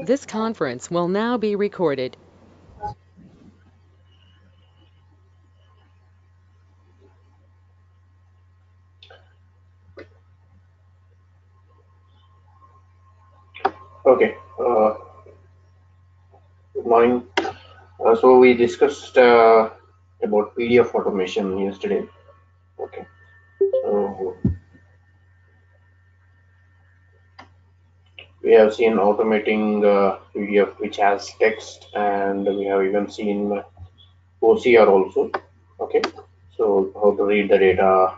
This conference will now be recorded. Okay, good morning. So we discussed about PDF automation yesterday. Okay, so we have seen automating PDF which has text, and we have even seen OCR also. Okay, so how to read the data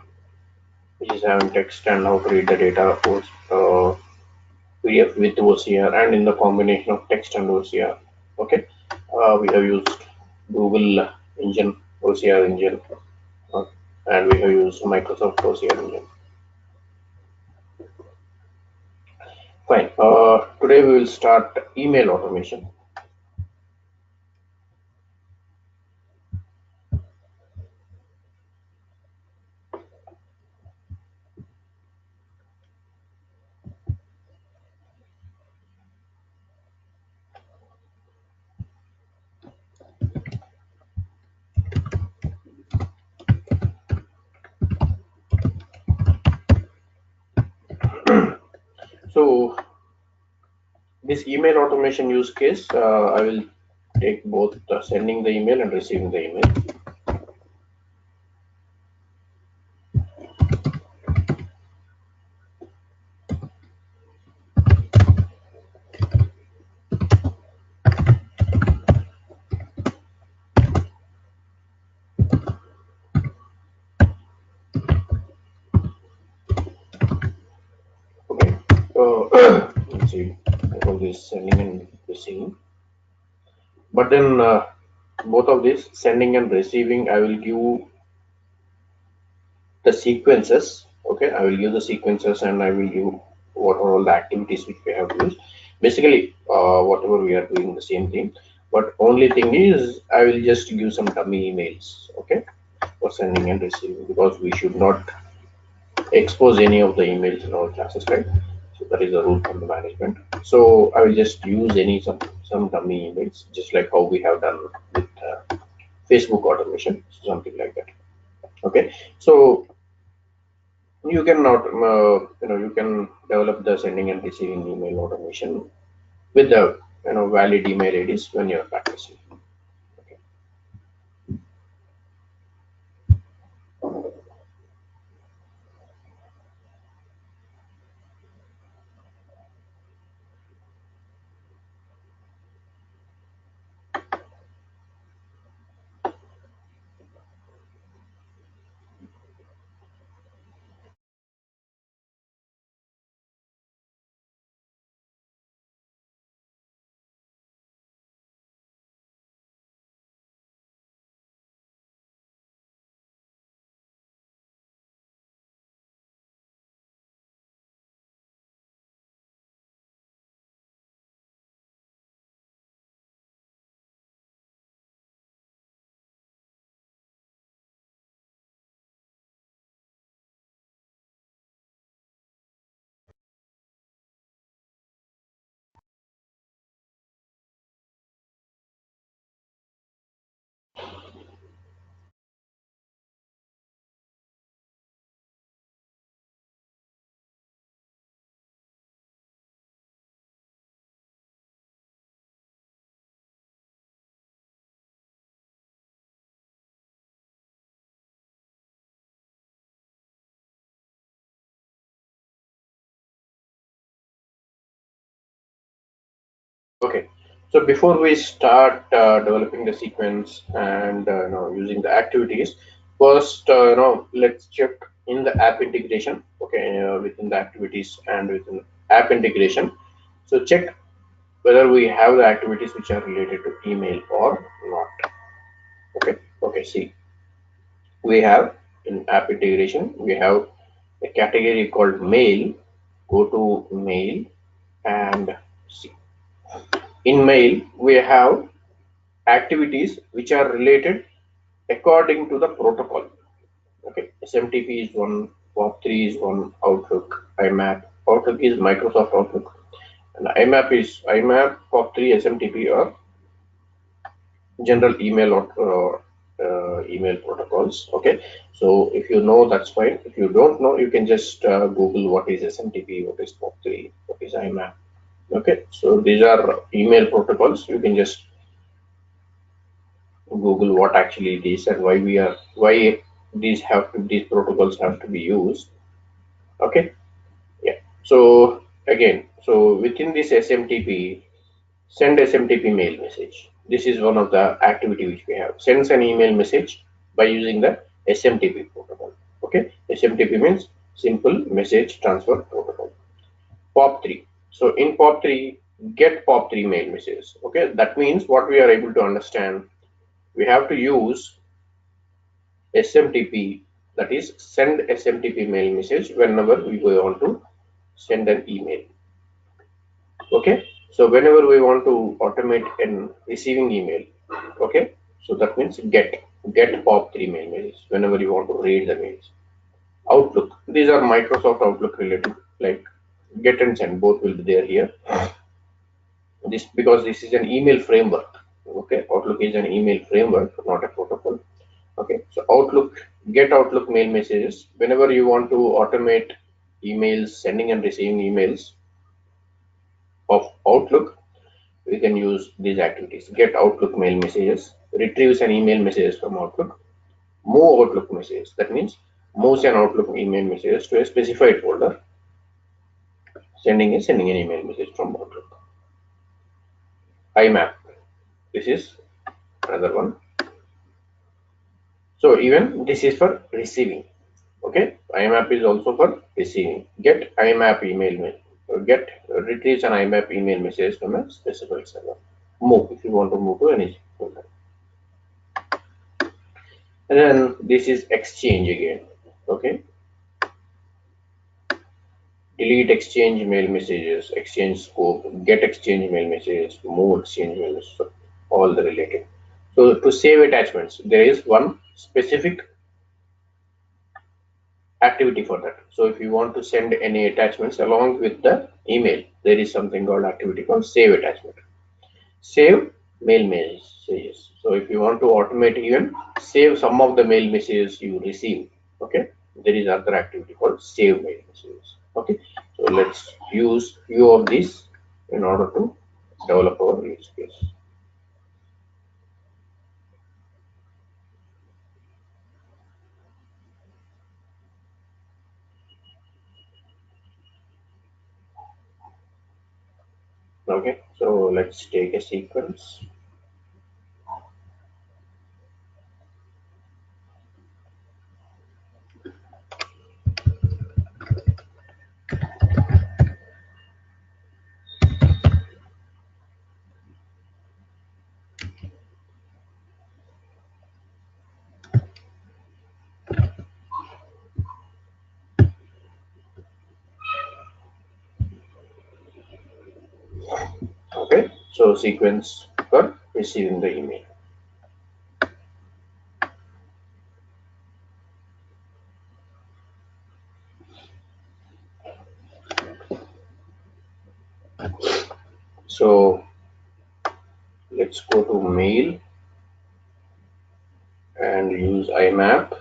which is having text and how to read the data post PDF with OCR and in the combination of text and OCR. Okay, we have used Google engine, OCR engine, uh, and we have used Microsoft OCR engine. Fine. Today we will start email automation. So this email automation use case, I will take both sending the email and receiving the email. Okay. Let's see. All this sending and receiving. But then both of this sending and receiving, I will give the sequences. Okay, I will give the sequences and I will give what are all the activities which we have used. Basically, whatever we are doing the same thing. But only thing is, I will just give some dummy emails. Okay, for sending and receiving, because we should not expose any of the emails in our classes, right? So that is a rule from the management. So I will just use some dummy emails, just like how we have done with Facebook automation, something like that. Okay, so you can not you can develop the sending and receiving email automation with the valid email IDs when you're practicing. Okay. Okay. So before we start developing the sequence and using the activities, first let's check in the app integration. Okay, within the activities and within app integration. So check whether we have the activities which are related to email or not. Okay. Okay. See, we have in app integration we have a category called mail. Go to mail and see. In mail we have activities which are related according to the protocol. Okay, SMTP is one, POP3 is one, Outlook, IMAP. Outlook is Microsoft Outlook. And IMAP POP3 SMTP or general email or email protocols. Okay, so if you know, that's fine. If you don't know, you can just Google what is SMTP, what is POP3, what is IMAP. Okay, so these are email protocols. You can just Google what actually it is and why these protocols have to be used. Okay, yeah. So again, so within this SMTP, send SMTP mail message. This is one of the activity which we have. Sends an email message by using the SMTP protocol. Okay, SMTP means simple message transfer protocol. POP3. So in POP3, get POP3 mail messages. Okay, that means what we are able to understand, we have to use SMTP, that is send SMTP mail message whenever we want to send an email. Okay, so whenever we want to automate an receiving email, okay, so that means get POP3 mail messages whenever you want to read the mails. Outlook, these are Microsoft Outlook related, like get and send, both will be there here. This because this is an email framework. Okay, Outlook is an email framework, not a protocol. Okay, so get Outlook mail messages whenever you want to automate emails, sending and receiving emails of Outlook. We can use these activities. Get Outlook mail messages, retrieves an email messages from Outlook, move Outlook messages. That means moves an Outlook email messages to a specified folder, sending an email message from Outlook. IMAP. This is another one. So even this is for receiving. Okay, IMAP is also for receiving. Get IMAP email get retrieves an IMAP email message from a specified server. Move if you want to move to any folder. And then this is exchange again. Okay, delete exchange mail messages, exchange scope, get exchange mail messages, move exchange mail messages, all the related. So to save attachments, there is one specific activity for that. So if you want to send any attachments along with the email, there is something called activity called save attachment. Save mail messages. So if you want to automate, even save some of the mail messages you receive. Okay, there is other activity called save mail messages. Okay, so let's use few of these in order to develop our use case. Okay, so let's take a sequence. Okay, so sequence for receiving the email. So let's go to mail and use IMAP.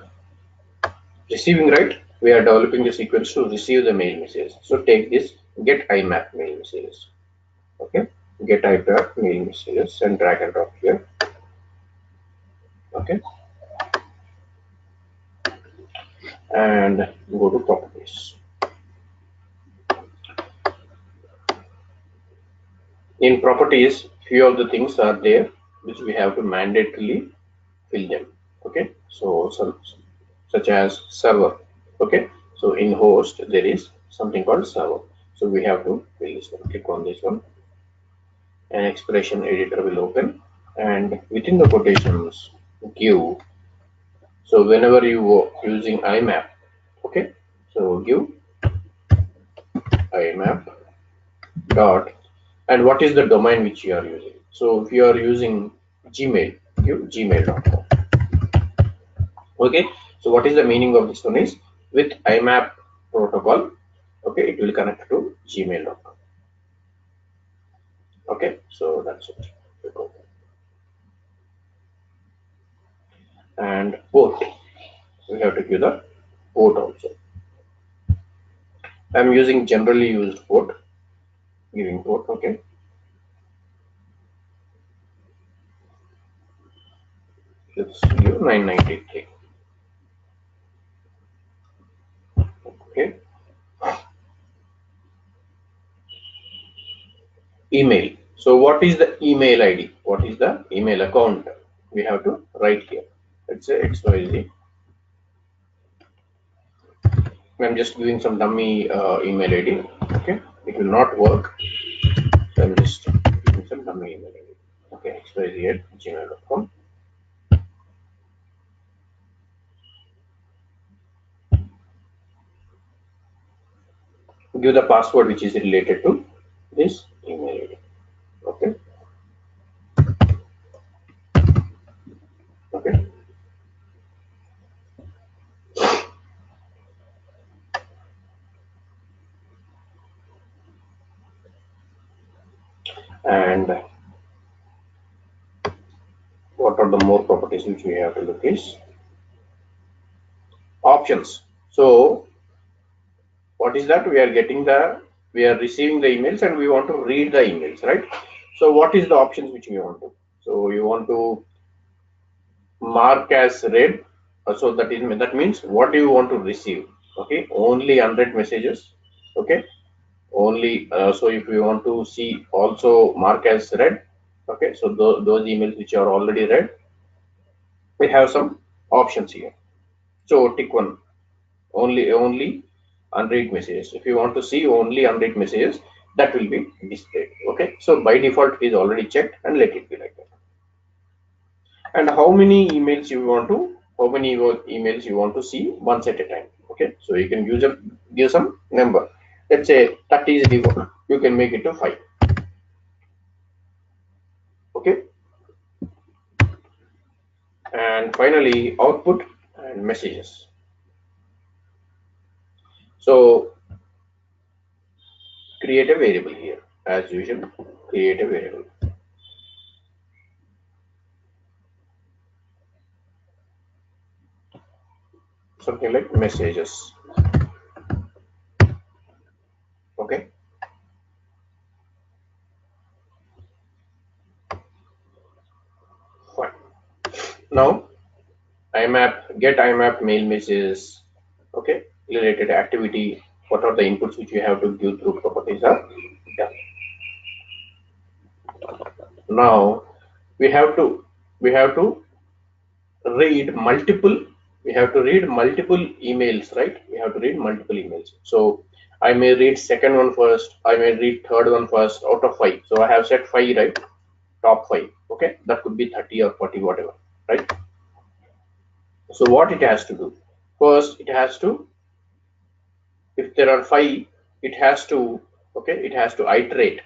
Receiving, right? We are developing the sequence to receive the mail messages. So take this get IMAP mail messages. Okay, get IMAP mail messages and drag and drop here. Okay, and go to properties. In properties, few of the things are there which we have to mandatorily fill them. Okay, so such as server. Okay, so in host there is something called server. So we have to fill this one. Click on this one. An expression editor will open, and within the quotations give. So whenever you are using IMAP, okay, so give IMAP dot, and what is the domain which you are using. So if you are using Gmail, give gmail.com. Okay, so what is the meaning of this one is with IMAP protocol, okay, it will connect to gmail.com. Okay, so that's it. And port, we have to give the port also. I'm using generally used port, giving port. Okay, let's give 993. Okay, email. So what is the email ID? What is the email account? We have to write here. Let's say XYZ. I'm just giving some dummy email ID. Okay, it will not work. So I'm just giving some dummy email ID. Okay, xyz@gmail.com. Give the password which is related to this email ID. Okay, okay, and what are the more properties which we have to look is options. So what is that? We are receiving the emails and we want to read the emails, right? So what is the options which we want to? So you want to mark as read. So that means what do you want to receive? Okay, only unread messages. Okay, only so if you want to see also mark as read. Okay, so those emails which are already read, we have some options here. So tick one, only unread messages. If you want to see only unread messages, that will be displayed. Okay, so by default it is already checked, and let it be like that. And how many emails you want to emails you want to see once at a time. Okay, so you can give some number. Let's say 30 is default, you can make it to 5. Okay, and finally output and messages. So create a variable here as usual. Create a variable, something like messages. Okay, fine. Now IMAP mail messages. Okay, related activity. What are the inputs which you have to give through properties are done. Now we have to read multiple we have to read multiple emails, right? We have to read multiple emails. So I may read second one first, I may read third one first out of 5. So I have set 5, right? Top 5. Okay, that could be 30 or 40, whatever, right? So what it has to do, first it has to, if there are 5, it has to, okay, it has to iterate.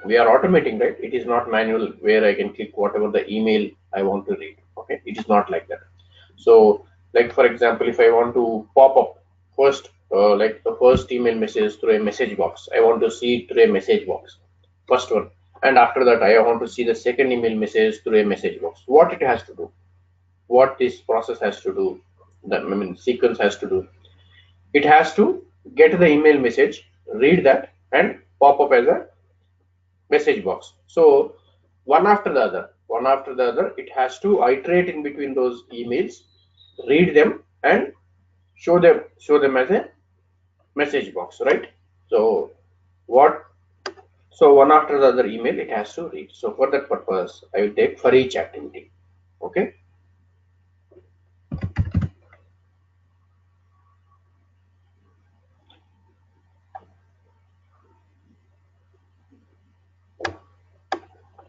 We are automating, right? It is not manual where I can click whatever the email I want to read. Okay, it is not like that. So like for example, if I want to pop up first, like the first email message through a message box, I want to see it through a message box, first one, and after that I want to see the second email message through a message box. What it has to do, what this process has to do, that I mean sequence has to do, it has to get the email message, read that, and pop up as a message box. So one after the other, it has to iterate in between those emails, read them, and show them as a message box, right? So what? So one after the other email it has to read. So for that purpose, I will take for each activity. Okay.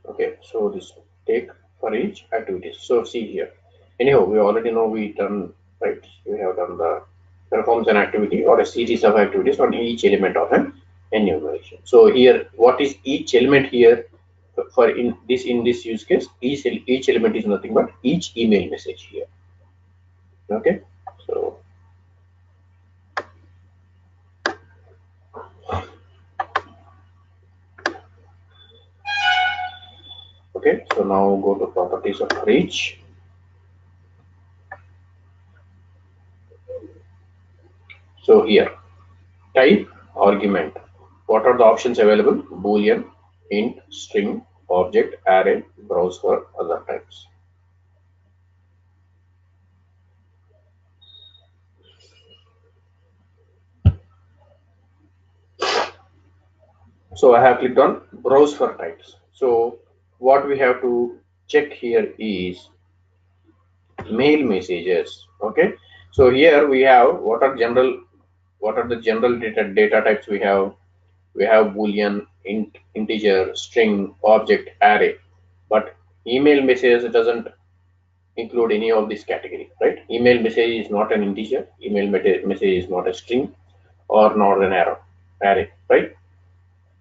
Okay, so this take for each activity. So see here. Anyhow, we already know we done, right. We have done the performs an activity or a series of activities on each element of an enumeration. So here, what is each element here? For in this use case, each element is nothing but each email message here. Okay, so Okay, so now go to properties of reach. So here, type, argument. What are the options available? Boolean, int, string, object, array, browse for other types. So I have clicked on browse for types. So what we have to check here is mail messages. Okay. So here we have what are the general data types we have? We have boolean, int, integer, string, object, array. But email message doesn't include any of this category, right? Email message is not an integer, email message is not a string or not an array, right?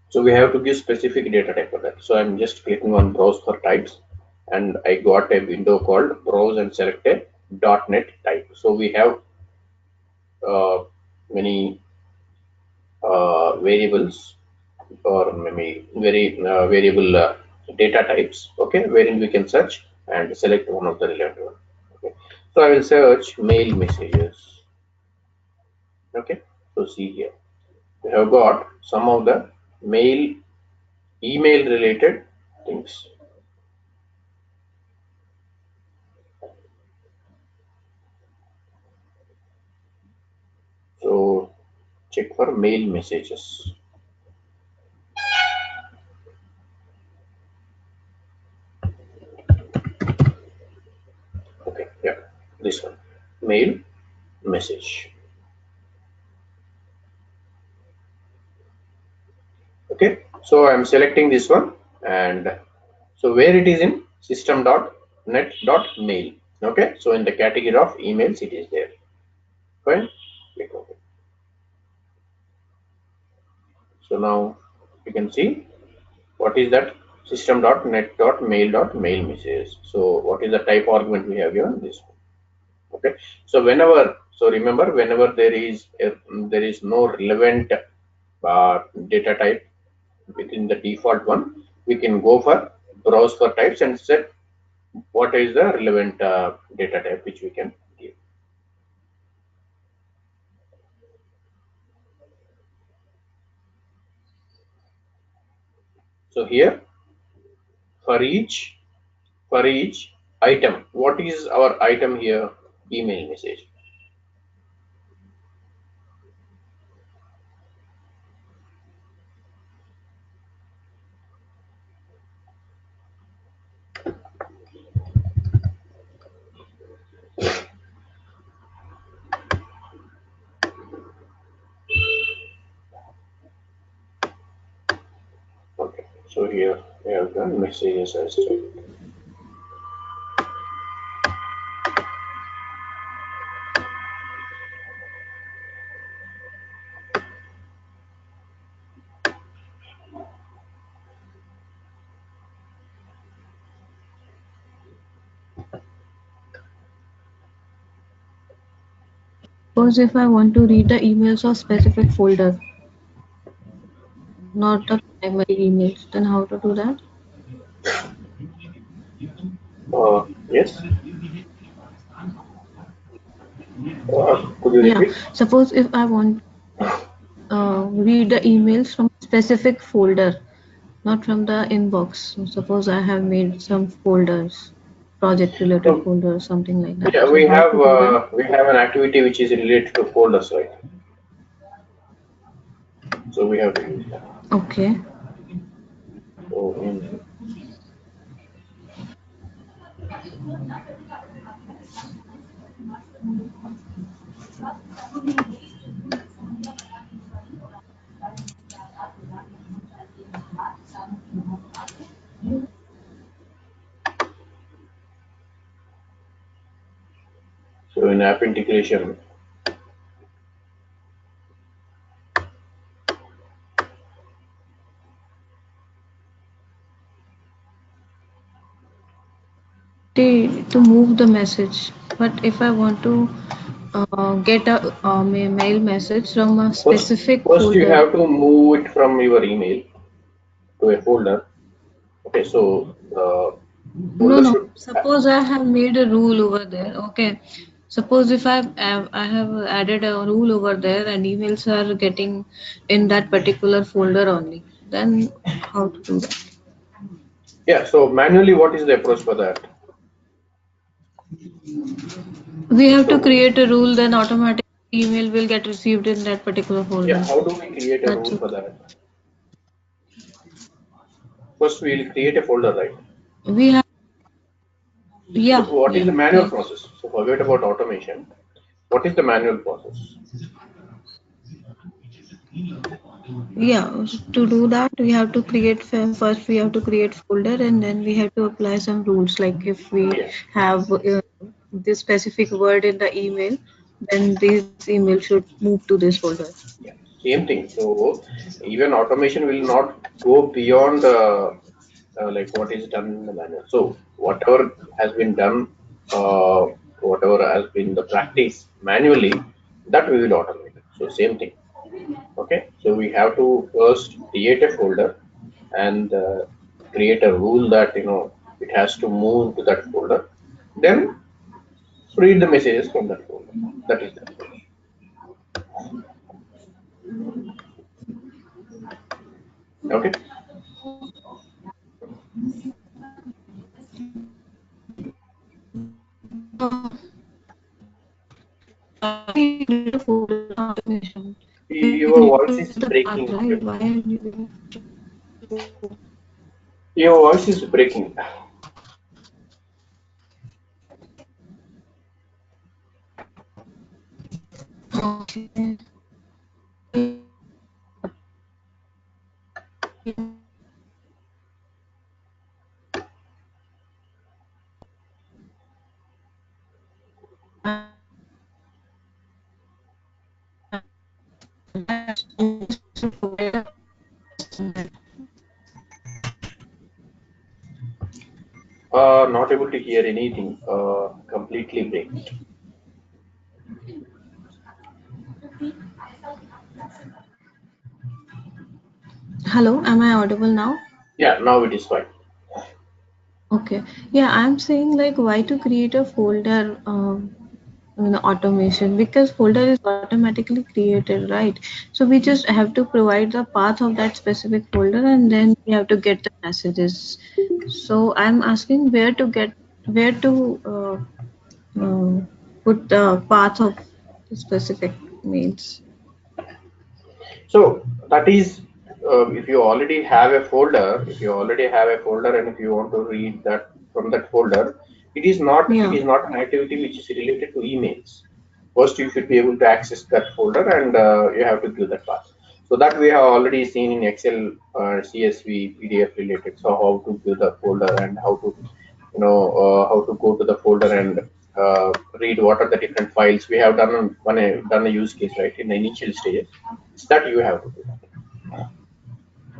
So we have to give specific data type for that. So I'm just clicking on browse for types and I got a window called browse and select a .NET type. So we have many variables or maybe very variable data types, okay, wherein we can search and select one of the relevant one. Okay, so I will search mail messages. Okay, so see here we have got some of the email related things. So check for mail messages. Okay, yeah, this one, mail message. Okay, so I'm selecting this one, and so where it is in system.net.mail. Okay, so in the category of emails it is there. Fine, click OK. So now you can see what is that system.net.mail.mail message. So what is the type argument we have given? This one. Okay, so remember, whenever there is no relevant data type within the default one, we can go for browse for types and set what is the relevant data type which we can give. So here for each item, what is our item here? Email message. Okay, so here we have done messages as well. Suppose if I want to read the emails of specific folder, not the primary emails, then how to do that? Yes. Could you Yeah, repeat? suppose if I want read the emails from a specific folder, not from the inbox. So suppose I have made some folders, project related So folders, something like that. yeah, So how to do that? we have an activity which is related to folders, right? So we have to use that. Okay. So in app integration, To move the message, but if I want to get a mail message from a specific first you folder. have to move it from your email to a folder. Okay, so the No, folder no. should Suppose I have made a rule over there. Okay. Suppose if I have added a rule over there and emails are getting in that particular folder only, then how to do that? yeah. So manually, what is the approach for that? We have to So create a rule, then automatic email will get received in that particular yeah, folder. how do we create a That's rule it. for that? First, we'll create a folder, right? We have, So yeah, what is yeah, the manual right. process? So forget about automation. What is the manual process? Yeah, to do that, we have to create first. We have to create folder, and then we have to apply some rules. Like if we Yeah, have this specific word in the email, then this email should move to this folder. yeah, same thing. So even automation will not go beyond like what is done in the manual. So whatever has been done, uh, whatever has been the practice manually, that we will automate. So same thing. Okay, so we have to first create a folder and create a rule that it has to move to that folder. Then read the messages from that folder. That is the approach. Okay. Create a folder automation. We need Your to use voice the is path, right? breaking. Why Your voice is breaking. okay. Not able to hear anything. Completely break. Hello, am I audible now? Yeah, now it is fine. Okay. Yeah, I'm saying like why to create a folder automation, because folder is automatically created, right? So we just have to provide the path of that specific folder and then we have to get the messages. So I'm asking where to put the path of the specific mails. So that is if you already have a folder, if you already have a folder, and if you want to read that from that folder, it Yeah. is not an activity which is related to emails. First, you should be able to access that folder, and you have to give that path. So that we have already seen in Excel, CSV, PDF related. So how to give the folder and how to how to go to the folder and read what are the different files we have done a use case, right, in the initial stages. It's that you have to do that.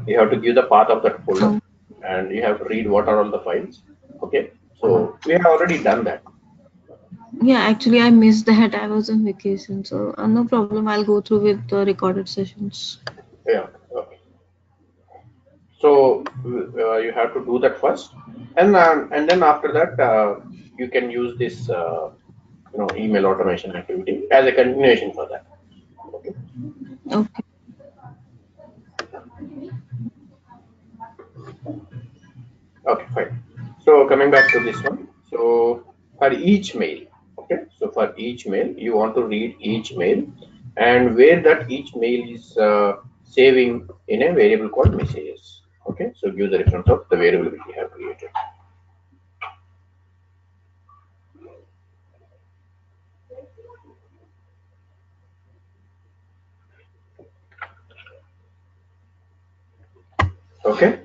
You have to give the path of that folder Um, and you have to read what are all the files. Okay, so we have already done that. yeah, actually I missed that. I was on vacation, so no problem. I'll go through with the recorded sessions. Yeah, okay. So you have to do that first, and then after that you can use this email automation activity as a continuation for that. Okay. Okay. Okay, fine. So coming back to this one. So for each mail, okay. So for each mail, you want to read each mail and where that each mail is saving in a variable called messages. Okay. So give the reference of the variable which we have created. Okay.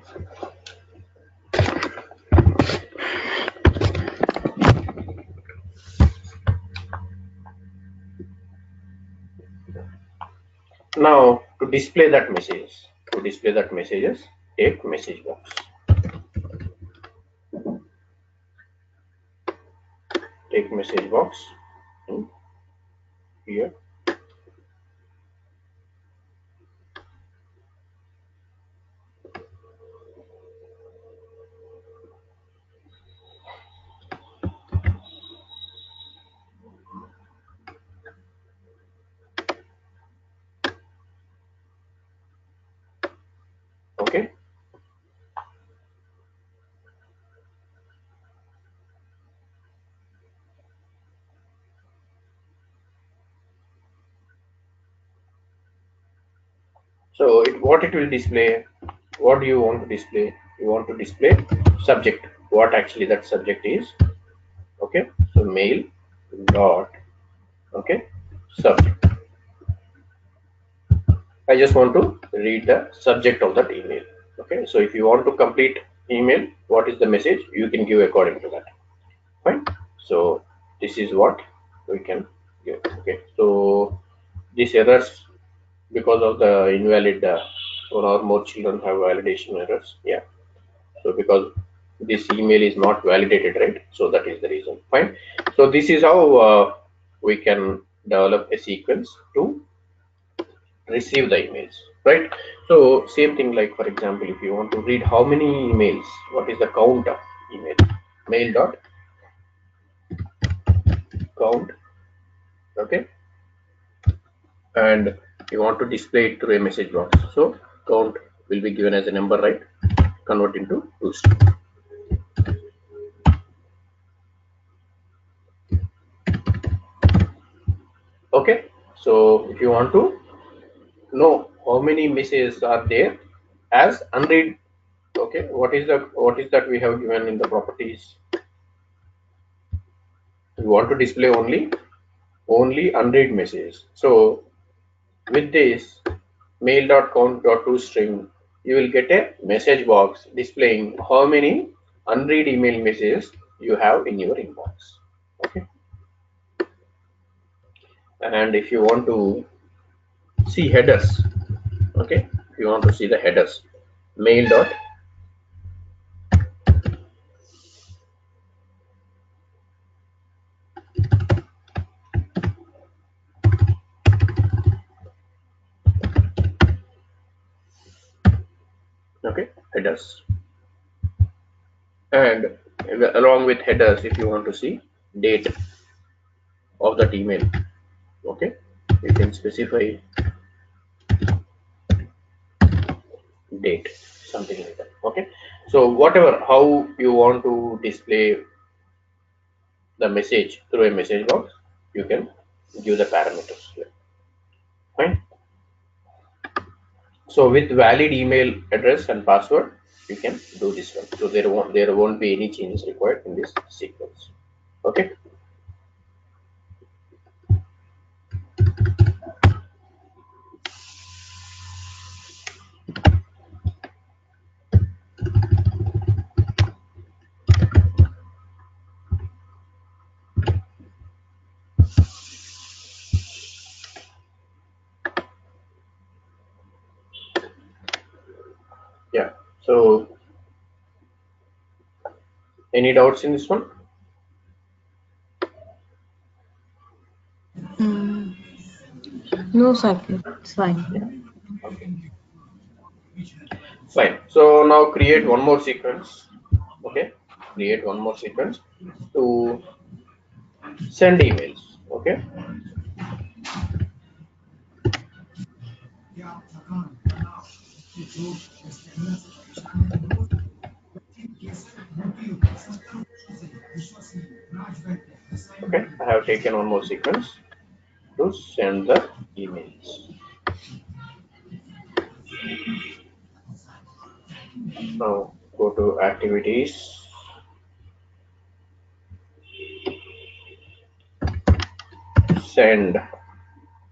Now to display that messages, take message box. Take message box here. So what it will display, what do you want to display? You want to display subject, what actually that subject is. Okay, so mail dot, okay, subject. I just want to read the subject of that email. Okay, so if you want to complete email, what is the message, you can give according to that. Fine. So this is what we can give. Okay, so these errors, because of the invalid one or more children have validation errors. Yeah, so because this email is not validated, right? So that is the reason. Fine. So this is how we can develop a sequence to receive the emails, right? So same thing, like for example, if you want to read how many emails, what is the count of email, mail dot count. Okay, and you want to display it through a message box, so count will be given as a number, right? Convert into to string. Okay, so if you want to know how many messages are there as unread, okay, what is that we have given in the properties? We want to display only unread messages. So with this mail.count.toString, you will get a message box displaying how many unread email messages you have in your inbox. Okay, and if you want to see headers, okay, if you want to see the headers, mail dot, okay, headers, and along with headers, if you want to see date of that email, okay, you can specify date, something like that. Okay, so whatever, how you want to display the message through a message box, you can give the parameters here. Fine. So with valid email address and password, you can do this one. So there won't be any changes required in this sequence. Okay. Yeah. So any doubts in this one? Mm, no, Sakit. It's fine. Yeah. Okay. Fine. So now create one more sequence. Okay. Create one more sequence to send emails. Okay. Okay. I have taken one more sequence to send the emails. Now go to activities, send.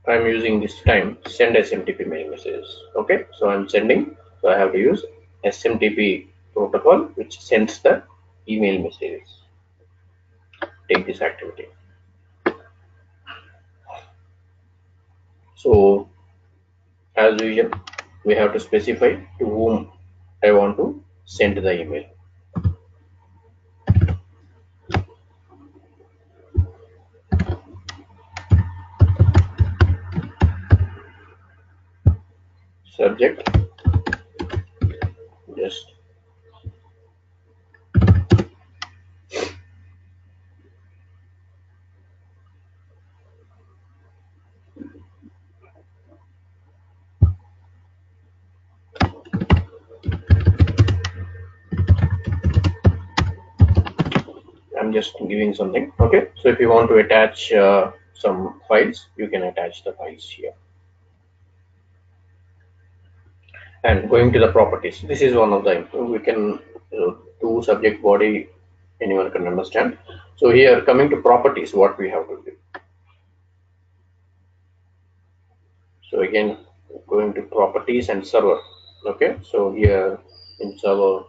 I'm using this time send SMTP mail messages. Okay, so I'm sending, so I have to use SMTP protocol which sends the email messages. Take this activity. So as usual, we have to specify to whom I want to send the email. Subject, just I'm just giving something. Okay, so if you want to attach some files, you can attach the files here. And going to the properties, this is one of the, we can do subject body, anyone can understand. So here coming to properties, what we have to do. So again, going to properties and server. Okay, so here in server,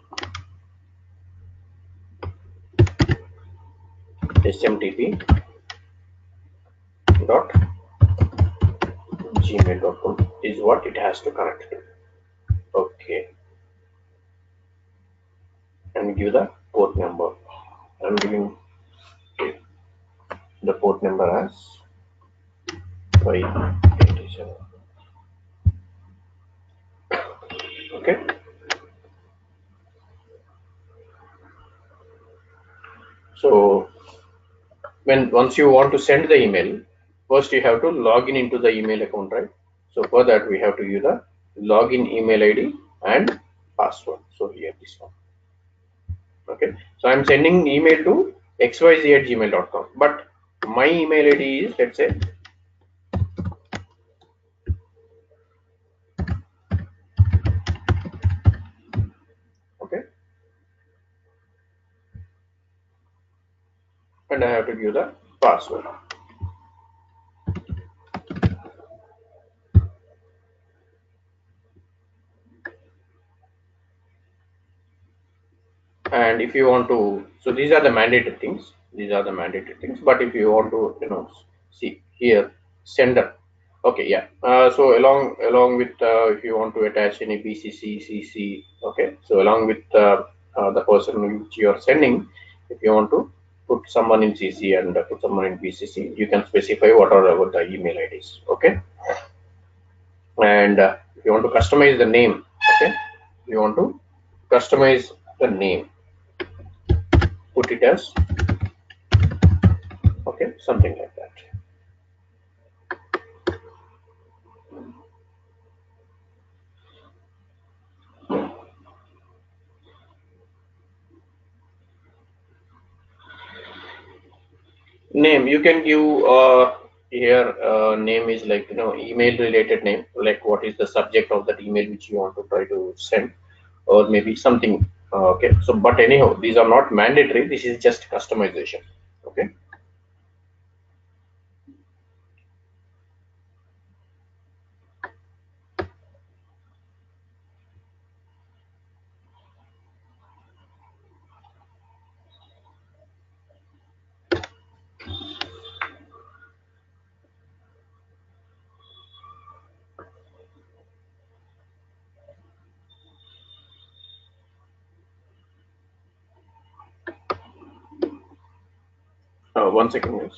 smtp dot gmail.com is what it has to connect to. Okay, and give the port number. I'm giving the port number as 587. Okay, so when once you want to send the email, first you have to log in into the email account, right? So for that we have to use the login email ID and password. So here this one. Okay, so I'm sending email to xyz@gmail.com, but my email ID is, let's say, okay, and I have to give the password. And if you want to, so these are the mandatory things. These are the mandatory things. But if you want to, see here, sender. Okay, yeah. So along with, if you want to attach any BCC, CC, okay. So along with the person which you are sending, if you want to put someone in CC and put someone in BCC, you can specify what are about the email IDs. Okay. And if you want to customize the name, okay, you want to customize the name, put it as, okay, something like that. Name you can give here, name is like, email related name, like what is the subject of that email which you want to try to send, or maybe something. Okay, so but anyhow, these are not mandatory, this is just customization. Okay, one second guys.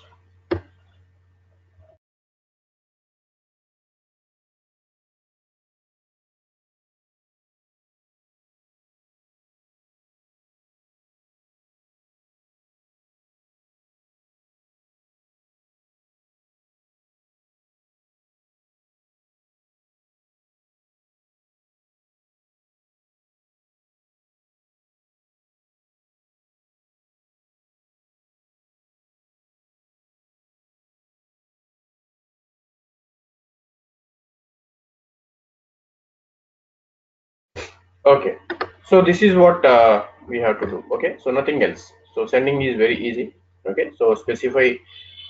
Okay, so this is what we have to do. Okay, so nothing else. So sending is very easy. Okay, so specify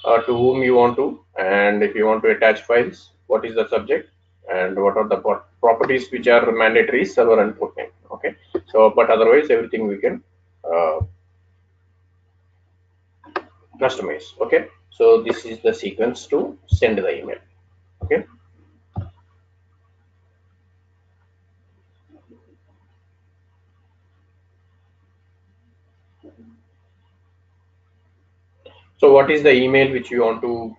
to whom you want to, and if you want to attach files, what is the subject, and what are the properties which are mandatory, server and port name. Okay, so but otherwise everything we can uh, customize. Okay, so this is the sequence to send the email. Okay, so what is the email which you want to,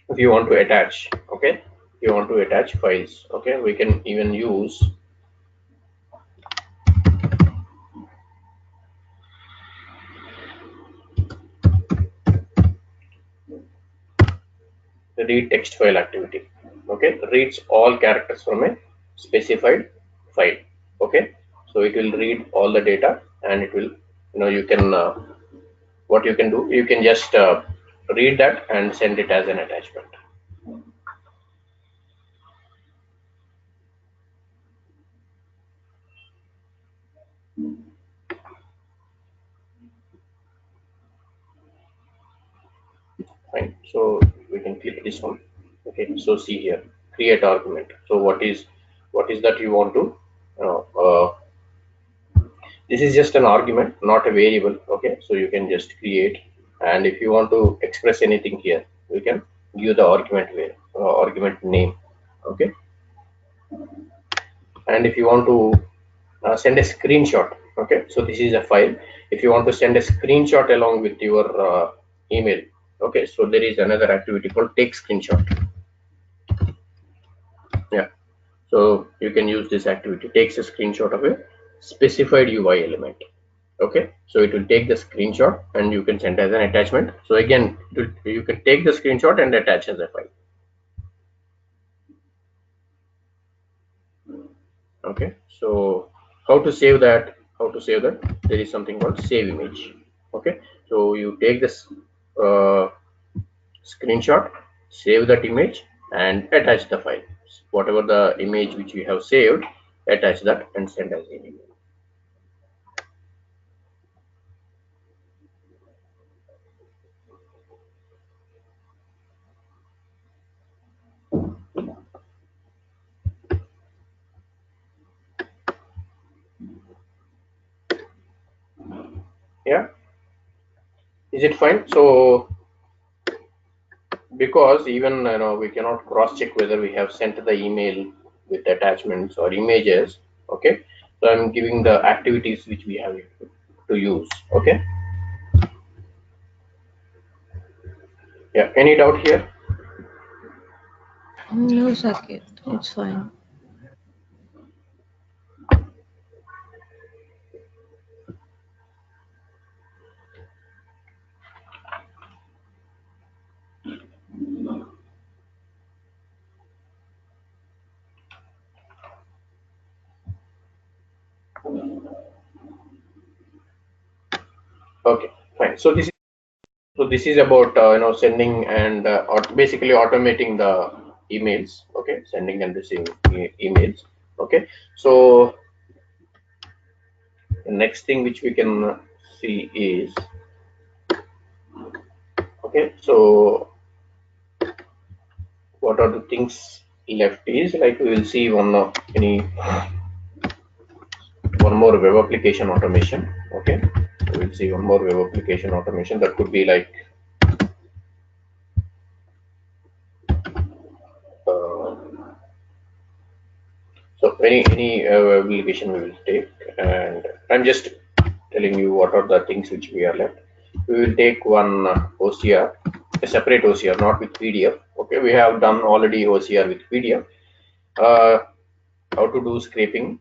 if you want to attach? Okay, if you want to attach files, okay, we can even use the read text file activity. Okay, reads all characters from a specified file. Okay, so it will read all the data, and it will, you can what you can do, you can just read that and send it as an attachment. fine. So we can click this one. Okay, so see here, create argument. So what is that you want to this is just an argument, not a variable. Okay, so you can just create, and if you want to express anything here, we can give the argument name. Okay, and if you want to send a screenshot, okay, so this is a file. If you want to send a screenshot along with your email, okay, so there is another activity called take screenshot. Yeah, so you can use this activity, takes a screenshot of a specified UI element. Okay, so it will take the screenshot and you can send as an attachment. So again, you can take the screenshot and attach as a file. Okay, so how to save that? There is something called save image. Okay, so you take this screenshot, save that image, and attach the file. Whatever the image which you have saved, attach that and send as an email. Yeah, is it fine? So because even we cannot cross check whether we have sent the email with attachments or images. Okay, so I'm giving the activities which we have to use. Okay, yeah, any doubt here? No, Saket, it's fine. Okay, fine. So this is about sending and basically automating the emails. Okay, sending and receiving emails. Okay, so the next thing which we can see is, okay, so what are the things left is, like, we will see one more web application automation. Okay, we'll see one more web application automation that could be like uh, so any web application we will take, and I'm just telling you what are the things which we are left. We will take one OCR, a separate OCR, not with PDF. Okay, we have done already OCR with PDF. uh, how to do scraping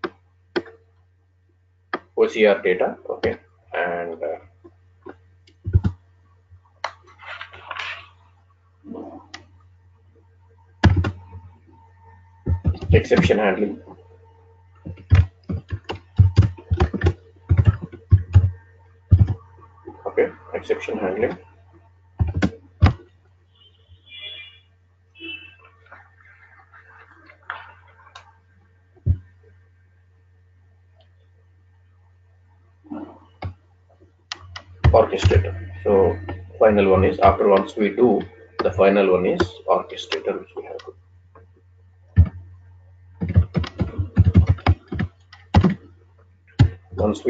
OCR data. Okay, and exception handling. Okay, exception handling. Orchestrator. So final one is, after once we do, the final one is orchestrator, which we have to. Once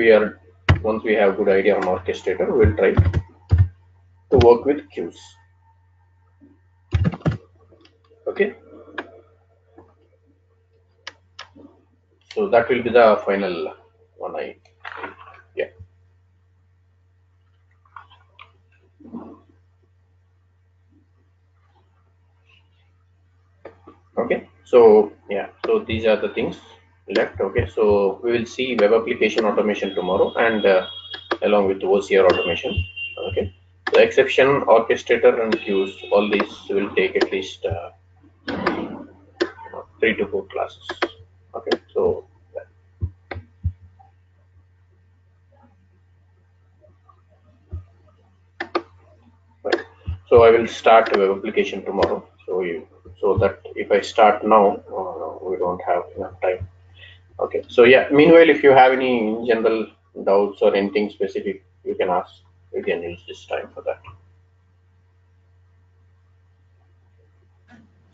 we have good idea on orchestrator, we'll try to work with queues. Okay, so that will be the final one. Yeah. Okay, so yeah, so these are the things left. Okay, so we will see web application automation tomorrow, and along with OCR automation. Okay, so exception, orchestrator, and queues, all these will take at least 3 to 4 classes. Okay, so right. So I will start a web application tomorrow. So that if I start now, we don't have enough time. Okay, so yeah, meanwhile, if you have any general doubts or anything specific, you can ask. You can use this time for that.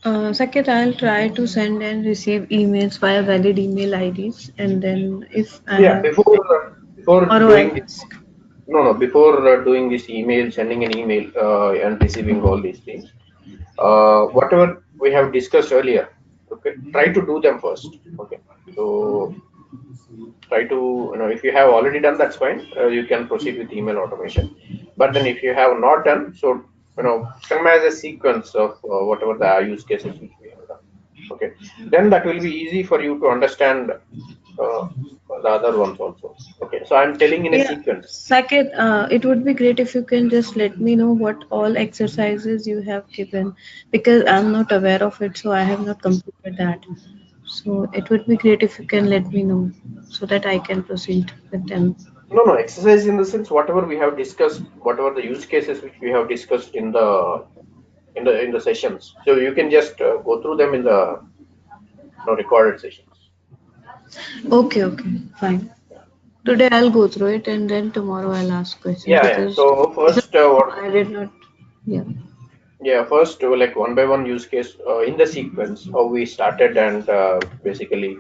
Saket, I'll try to send and receive emails via valid email IDs, and then if I Yeah, have before tomorrow, doing I'll this, ask. no, before doing this email, sending an email and receiving all these things, whatever we have discussed earlier, okay, try to do them first. Okay, so try to, if you have already done, that's fine. You can proceed with email automation. But then if you have not done, so come as a sequence of whatever the use cases which we have done. Okay, then that will be easy for you to understand the other ones also. Okay, so I'm telling in a Yeah, sequence. Saket, it would be great if you can just let me know what all exercises you have given because I'm not aware of it, so I have not completed that. So it would be great if you can let me know so that I can proceed with them. No, exercise in the sense whatever we have discussed, whatever the use cases which we have discussed in the sessions. So you can just go through them in the recorded sessions. Okay, okay, fine. Today I'll go through it and then tomorrow I'll ask questions Yeah. because So as of first, now, what? I did not. Yeah. Yeah, first, like one by one use case in the sequence, how we started, and basically,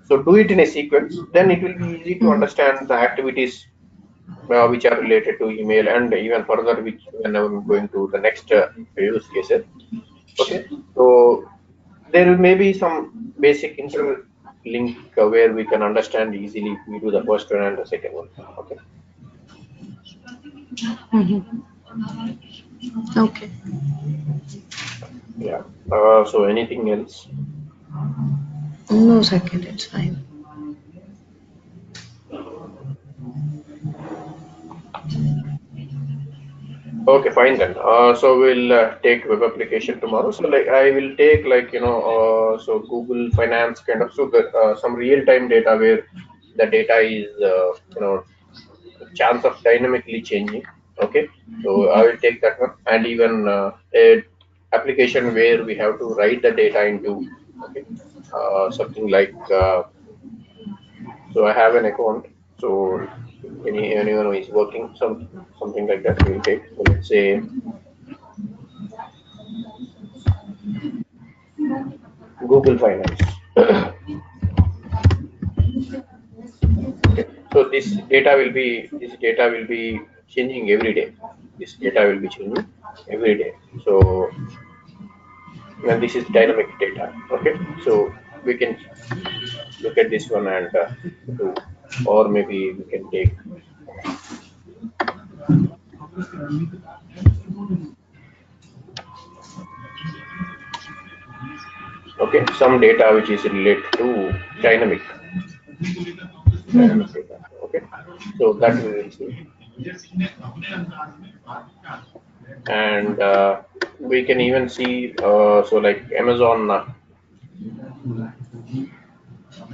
so do it in a sequence. Then it will be easy to Mhm. understand the activities which are related to email, and even further, which when I'm going to the next use cases. Okay, so there may be some basic interlink where we can understand easily if we do the first one and the second one. Okay, Mhm. Okay. yeah. So anything else? No, second, it's fine. Okay, fine then. So we'll take web application tomorrow. So like I will take like so Google Finance kind of, so that some real time data where the data is chance of dynamically changing. Okay, so I will take that one, and even a application where we have to write the data into. Okay, something like so I have an account. So anyone who is working something like that we will take. So let's say Google Finance. Okay, so this data will be changing every day. This data will be changing every day. So and this is dynamic data. Okay, so we can look at this one and do, or maybe we can take some data which is related to dynamic dynamic data. Okay, so that we will see, and we can even see so like Amazon.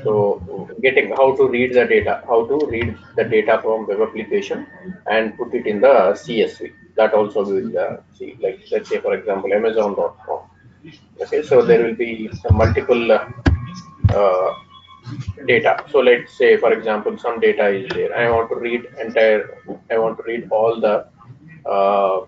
So getting how to read the data, how to read the data from web application and put it in the CSV. That also we will see. Like let's say for example Amazon.com. Okay, so there will be some multiple uh, data. So let's say for example some data is there. I want to read entire. I want to read all the uh,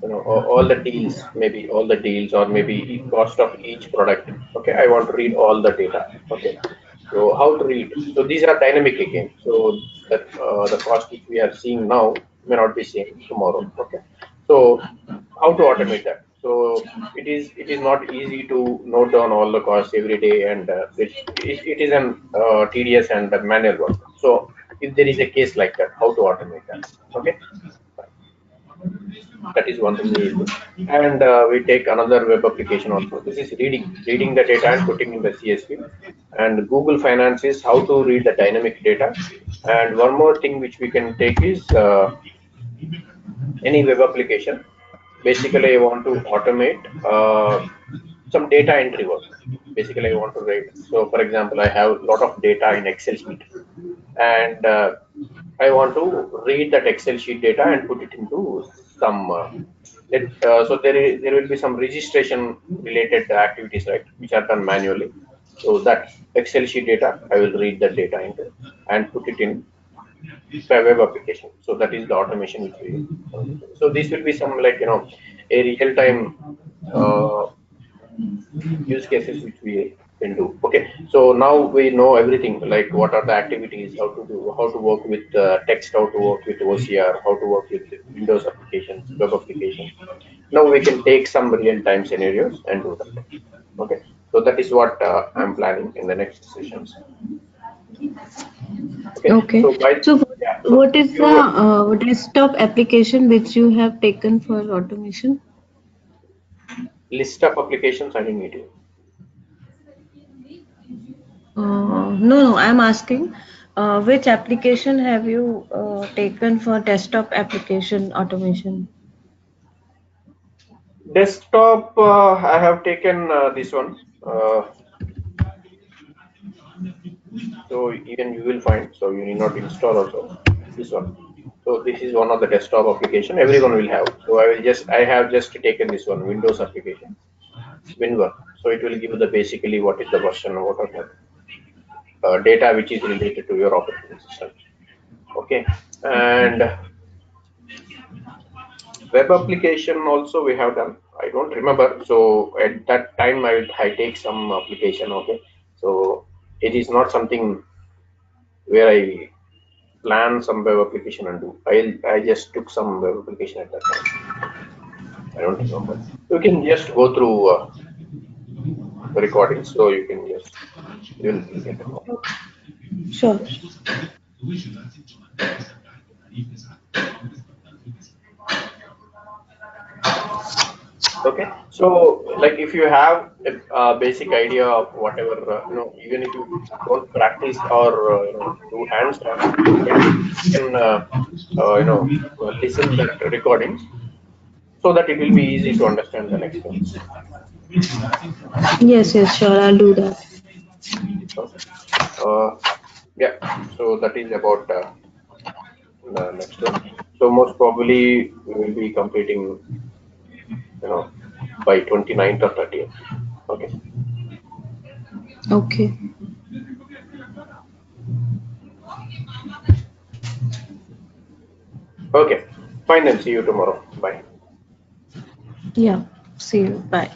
all the deals, maybe all the deals, or maybe cost of each product. Okay, I want to read all the data. Okay, so how to read, so these are dynamic again, so that the cost which we are seeing now may not be same tomorrow. Okay, so how to automate that, so it is not easy to note down all the costs every day, and it is an tedious and manual work. So if there is a case like that, how to automate that. Okay, that is one thing we will do. And we take another web application also. This is reading the data and putting in the CSV. And Google Finance is how to read the dynamic data. And one more thing which we can take is any web application. Basically, I want to automate some data entry work. Basically, I want to write. So, for example, I have a lot of data in Excel sheet, and I want to read that Excel sheet data and put it into some. So there will be some registration related activities, right, which are done manually. So that Excel sheet data, I will read that data into and put it in the web application. So that is the automation which we want to do. So this will be some like a real time. uh, use cases which we can do. Okay, so now we know everything, like what are the activities, how to do, how to work with text, how to work with OCR, how to work with Windows applications, web applications. Now we can take some real-time scenarios and do that. Okay, so that is what I'm planning in the next sessions. Okay, Okay. so by So yeah, so what is the you desktop application which you have taken for automation? list of applications I need you. No, I'm asking which application have you taken for desktop application automation? Desktop, I have taken this one. So even you will find, so you need not install also this one. So this is one of the desktop application everyone will have. So I have just taken this one, Windows application, WinWork. So it will give you the basically what is the version, what are the data which is related to your operating system. Okay, and web application also we have done. I don't remember. So at that time I take some application. Okay, so it is not something where I plan some web application and do. I just took some web application at that time. I don't remember. You can just go through the recordings, so you can just you'll get to know. Sure. Okay, so like if you have a basic idea of whatever even if you don't practice or do hands-on, at least you can listen that recordings so that it will be easy to understand the next time. Yes, yes, sure. I'll do that. Okay. Uh, yeah. So that is about the next one. So most probably we will be completing by 29th or 30th. Okay. Okay. Okay. Fine then. See you tomorrow. Bye. Yeah. See you. Bye.